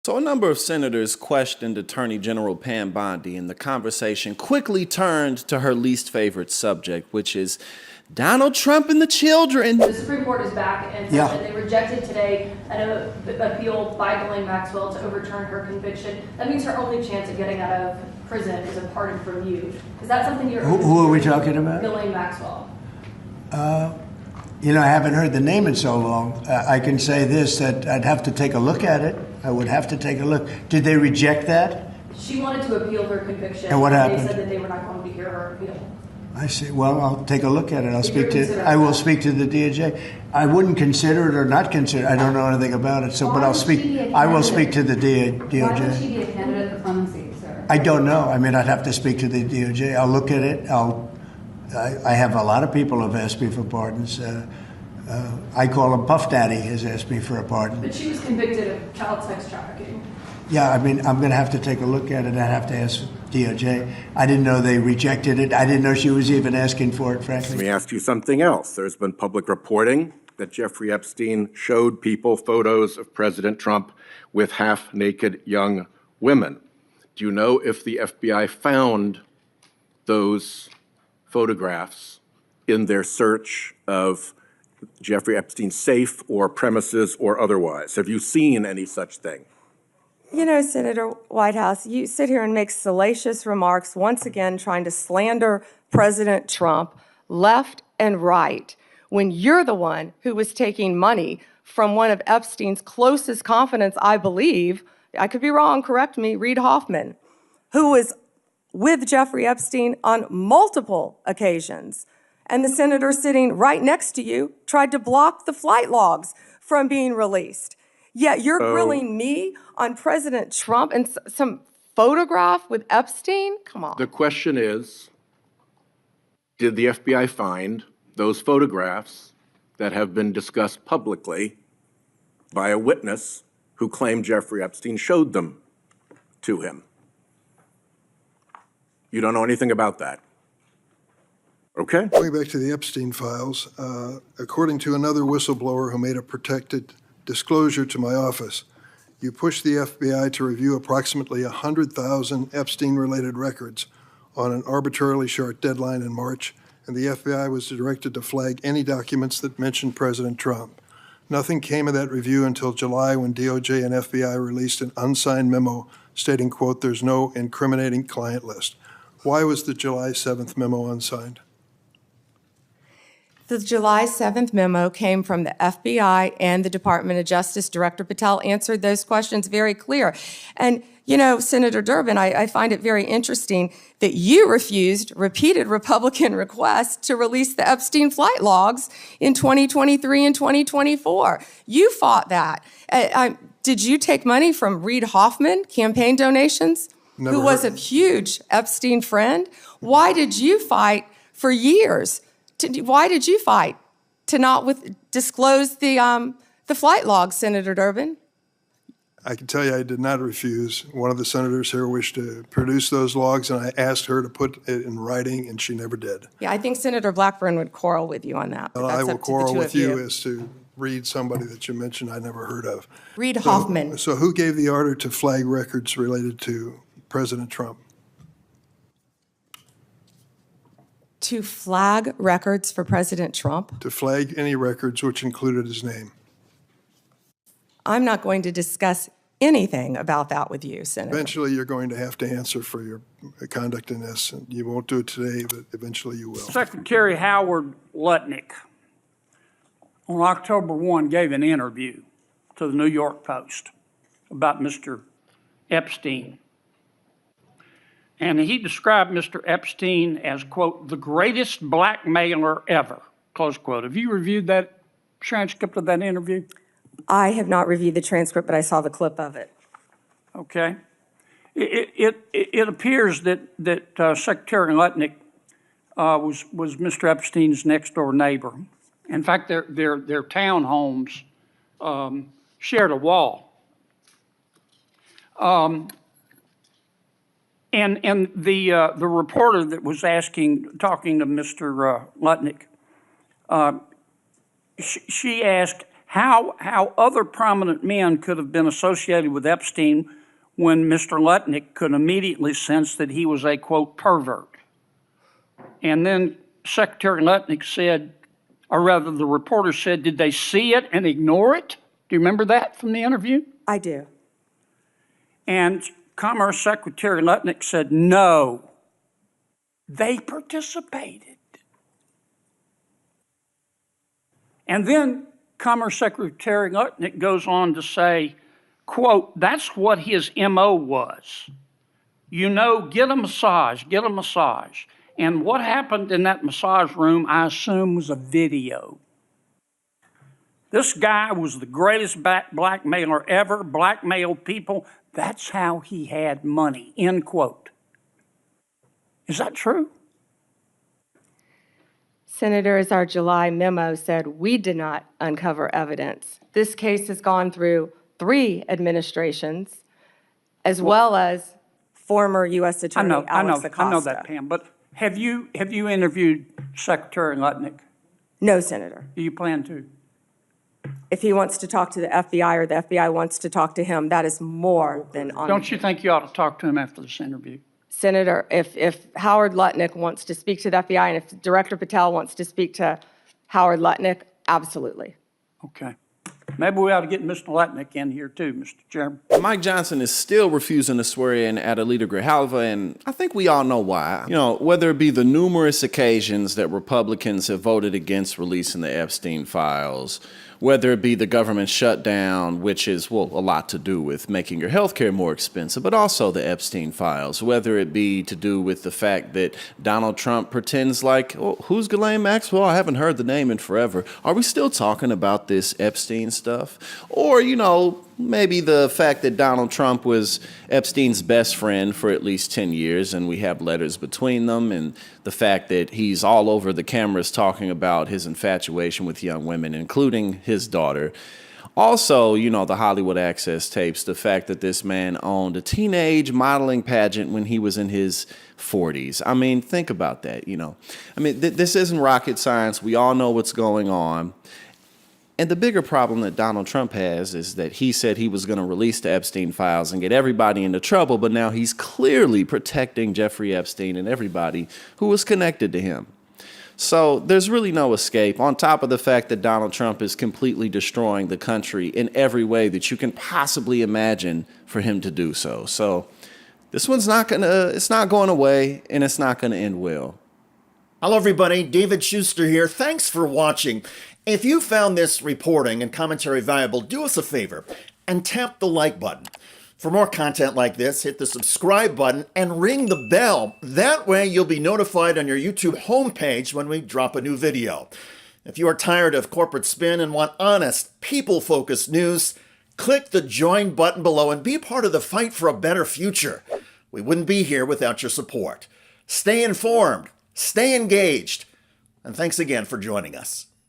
So a number of senators questioned Attorney General Pam Bondi, and the conversation quickly turned to her least favorite subject, which is Donald Trump and the children. The Supreme Court is back and said that they rejected today an appeal by Ghislaine Maxwell to overturn her conviction. That means her only chance of getting out of prison is a pardon from you. Is that something you're... Who are we talking about? Ghislaine Maxwell. You know, I haven't heard the name in so long. I can say this, that I'd have to take a look at it. I would have to take a look. Did they reject that? She wanted to appeal her conviction. And what happened? They said that they were not going to hear her appeal. I see. Well, I'll take a look at it. I will speak to the DOJ. I wouldn't consider it or not consider it. I don't know anything about it. So, but I will speak to the DOJ. Why would she be a candidate for clemency, sir? I don't know. I mean, I'd have to speak to the DOJ. I'll look at it. I have a lot of people who have asked me for pardons. I call him Puff Daddy has asked me for a pardon. But she was convicted of child sex trafficking. Yeah, I mean, I'm going to have to take a look at it. I'd have to ask DOJ. I didn't know they rejected it. I didn't know she was even asking for it, frankly. Let me ask you something else. There's been public reporting that Jeffrey Epstein showed people photos of President Trump with half-naked young women. Do you know if the FBI found those photographs in their search of Jeffrey Epstein's safe or premises or otherwise? Have you seen any such thing? You know, Senator Whitehouse, you sit here and make salacious remarks, once again trying to slander President Trump left and right, when you're the one who was taking money from one of Epstein's closest confidants, I believe, I could be wrong, correct me, Reid Hoffman, who was with Jeffrey Epstein on multiple occasions. And the senator sitting right next to you tried to block the flight logs from being released. Yet you're grilling me on President Trump and some photograph with Epstein? Come on. The question is, did the FBI find those photographs that have been discussed publicly by a witness who claimed Jeffrey Epstein showed them to him? You don't know anything about that. Okay. Going back to the Epstein files, according to another whistleblower who made a protected disclosure to my office, you pushed the FBI to review approximately 100,000 Epstein-related records on an arbitrarily short deadline in March, and the FBI was directed to flag any documents that mentioned President Trump. Nothing came of that review until July, when DOJ and FBI released an unsigned memo stating, quote, "there's no incriminating client list." Why was the July 7th memo unsigned? The July 7th memo came from the FBI and the Department of Justice. Director Patel answered those questions very clear. And, you know, Senator Durbin, I find it very interesting that you refused repeated Republican requests to release the Epstein flight logs in 2023 and 2024. You fought that. Did you take money from Reid Hoffman, campaign donations, who was a huge Epstein friend? Why did you fight for years? Why did you fight to not disclose the flight logs, Senator Durbin? I can tell you I did not refuse. One of the senators here wished to produce those logs, and I asked her to put it in writing, and she never did. Yeah, I think Senator Blackburn would quarrel with you on that. Well, I will quarrel with you as to Reid, somebody that you mentioned I never heard of. Reid Hoffman. So who gave the order to flag records related to President Trump? To flag records for President Trump? To flag any records which included his name. I'm not going to discuss anything about that with you, Senator. Eventually, you're going to have to answer for your conduct in this. And you won't do it today, but eventually you will. Secretary Howard Lutnik on October 1 gave an interview to the New York Post about Mr. Epstein. And he described Mr. Epstein as, quote, "the greatest blackmailer ever," close quote. Have you reviewed that transcript of that interview? I have not reviewed the transcript, but I saw the clip of it. Okay. It appears that Secretary Lutnik was Mr. Epstein's next door neighbor. In fact, their townhomes shared a wall. And the reporter that was talking to Mr. Lutnik, she asked, how other prominent men could have been associated with Epstein when Mr. Lutnik could immediately sense that he was a, quote, pervert. And then Secretary Lutnik said, or rather the reporter said, did they see it and ignore it? Do you remember that from the interview? I do. And Commerce Secretary Lutnik said, no, they participated. And then Commerce Secretary Lutnik goes on to say, quote, that's what his MO was. You know, get a massage, get a massage. And what happened in that massage room, I assume, was a video. This guy was the greatest blackmailer ever, blackmailed people. That's how he had money, end quote. Is that true? Senator, as our July memo said, we did not uncover evidence. This case has gone through 3 administrations, as well as former U.S. Attorney Alex Acosta. I know that, Pam, but have you interviewed Secretary Lutnik? No, Senator. Do you plan to? If he wants to talk to the FBI or the FBI wants to talk to him, that is more than on. Don't you think you ought to talk to him after this interview? Senator, if Howard Lutnik wants to speak to the FBI and if Director Patel wants to speak to Howard Lutnik, absolutely. Okay. Maybe we ought to get Mr. Lutnik in here too, Mr. Chairman. Mike Johnson is still refusing to swear in Adelita Grijalva, and I think we all know why. You know, whether it be the numerous occasions that Republicans have voted against releasing the Epstein files, whether it be the government shutdown, which is, well, a lot to do with making your health care more expensive, but also the Epstein files, whether it be to do with the fact that Donald Trump pretends like, oh, who's Ghislaine Maxwell? I haven't heard the name in forever. Are we still talking about this Epstein stuff? Or, you know, maybe the fact that Donald Trump was Epstein's best friend for at least 10 years, and we have letters between them, and the fact that he's all over the cameras talking about his infatuation with young women, including his daughter. Also, you know, the Hollywood Access tapes, the fact that this man owned a teenage modeling pageant when he was in his 40s. I mean, think about that, you know. I mean, this isn't rocket science. We all know what's going on. And the bigger problem that Donald Trump has is that he said he was going to release the Epstein files and get everybody into trouble, but now he's clearly protecting Jeffrey Epstein and everybody who was connected to him. So there's really no escape, on top of the fact that Donald Trump is completely destroying the country in every way that you can possibly imagine for him to do so. So this one's it's not going away, and it's not going to end well. Hello, everybody. David Schuster here. Thanks for watching. If you found this reporting and commentary valuable, do us a favor and tap the like button. For more content like this, hit the subscribe button and ring the bell. That way you'll be notified on your YouTube homepage when we drop a new video. If you are tired of corporate spin and want honest, people-focused news, click the join button below and be part of the fight for a better future. We wouldn't be here without your support. Stay informed, stay engaged, and thanks again for joining us.